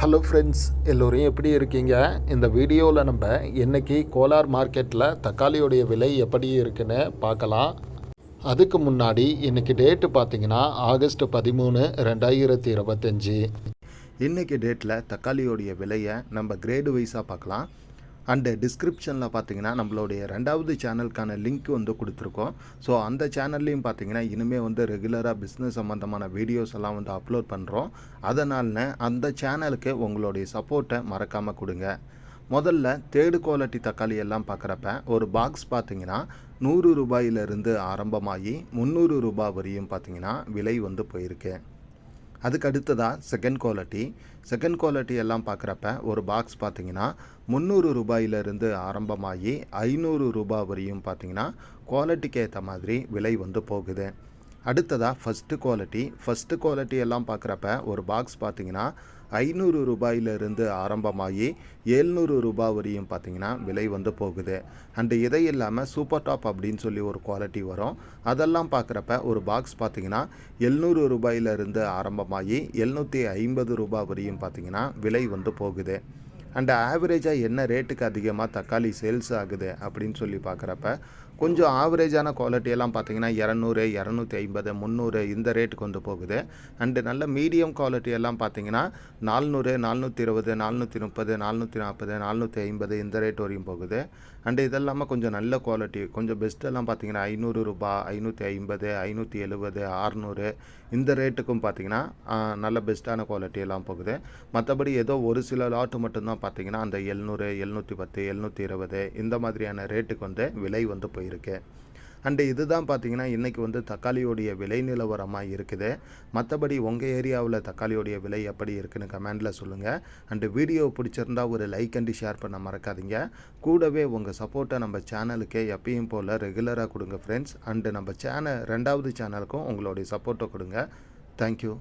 Hello friends, எல்லோரும் எப்படி இருக்கீங்க? இந்த வீடியோவில் நம்ம இன்றைக்கி கோலார் மார்க்கெட்டில் தக்காளியோடைய விலை எப்படி இருக்குன்னு பார்க்கலாம். அதுக்கு முன்னாடி இன்றைக்கி டேட்டு பார்த்திங்கன்னா ஆகஸ்ட் 13, 2025. இன்றைக்கி டேட்டில் தக்காளியோடைய விலையை நம்ம கிரேடு வைஸாக பார்க்கலாம். அண்டு டிஸ்கிரிப்ஷனில் பார்த்தீங்கன்னா நம்மளுடைய 2வது சேனலுக்கான லிங்க் கொடுத்துருக்கோம். ஸோ அந்த சேனல்லையும் பார்த்தீங்கன்னா இனிமேல் ரெகுலராக பிஸ்னஸ் சம்மந்தமான வீடியோஸ் எல்லாம் அப்லோட் பண்ணுறோம். அதனால் அந்த சேனலுக்கு உங்களுடைய சப்போர்ட்டை மறக்காமல் கொடுங்க. முதல்ல தேர்டு குவாலிட்டி தக்காளி எல்லாம் பார்க்குறப்ப ஒரு பாக்ஸ் பார்த்தீங்கன்னா 100 ரூபாயிலிருந்து ஆரம்பமாகி 300 ரூபாய் வரையும் பார்த்தீங்கன்னா விலை போயிருக்கு. அதுக்கு அடுத்ததாக செகண்ட் குவாலிட்டி எல்லாம் பார்க்குறப்ப ஒரு பாக்ஸ் பார்த்திங்கன்னா 300 ரூபாயிலிருந்து ஆரம்பமாகி 500 ரூபாய் வரையும் பார்த்திங்கன்னா குவாலிட்டிக்கு ஏற்ற மாதிரி விலை போகுது. அடுத்ததாக ஃபஸ்ட்டு குவாலிட்டி எல்லாம் பார்க்குறப்ப ஒரு பாக்ஸ் பார்த்திங்கன்னா 500 ரூபாயிலிருந்து ஆரம்பமாகி 700 ரூபாய் வரையும் பார்த்திங்கன்னா விலை போகுது. அண்டு இதை இல்லாமல் சூப்பர் டாப் அப்படின்னு சொல்லி ஒரு குவாலிட்டி வரும். அதெல்லாம் பார்க்குறப்ப ஒரு பாக்ஸ் பார்த்திங்கன்னா 700 ரூபாயிலிருந்து ஆரம்பமாகி 750 ரூபாய் வரையும் பார்த்திங்கன்னா விலை போகுது. அண்டு ஆவரேஜாக என்ன ரேட்டுக்கு அதிகமாக தக்காளி சேல்ஸ் ஆகுது அப்படின்னு சொல்லி பார்க்குறப்ப கொஞ்சம் ஆவரேஜான குவாலிட்டியெல்லாம் பார்த்திங்கன்னா 200, 250, 300 இந்த ரேட்டுக்கு போகுது. அண்டு நல்ல மீடியம் குவாலிட்டியெல்லாம் பார்த்திங்கன்னா 400, 420, 430, 440, 450 இந்த ரேட் வரையும் போகுது. அண்டு இதெல்லாமல் கொஞ்சம் நல்ல குவாலிட்டி கொஞ்சம் பெஸ்ட்டெல்லாம் பார்த்திங்கன்னா 500 ரூபாய், 550, 570, 600 இந்த ரேட்டுக்கும் பார்த்திங்கன்னா நல்ல பெஸ்ட்டான குவாலிட்டியெல்லாம் போகுது. மற்றபடி ஏதோ ஒரு சில லாட்டு மட்டும்தான் பார்த்திங்கன்னா அந்த 700, 710, 720 இந்த மாதிரியான ரேட்டுக்கு விலை போயிருக்கு. அண்டு இதுதான் பார்த்திங்கன்னா இன்றைக்கி தக்காளியோடைய விலை நிலவரமாக இருக்குது. மற்றபடி உங்கள் ஏரியாவில் தக்காளியோடைய விலை எப்படி இருக்குன்னு கமெண்டில் சொல்லுங்கள். அண்டு வீடியோ பிடிச்சிருந்தால் ஒரு லைக் அண்டு ஷேர் பண்ண மறக்காதீங்க. கூடவே உங்கள் சப்போர்ட்டை நம்ம சேனலுக்கு எப்பயும் போல் ரெகுலராக கொடுங்க ஃப்ரெண்ட்ஸ். அண்டு நம்ம 2வது சேனலுக்கும் உங்களுடைய சப்போர்ட்டை கொடுங்க. தேங்க்யூ.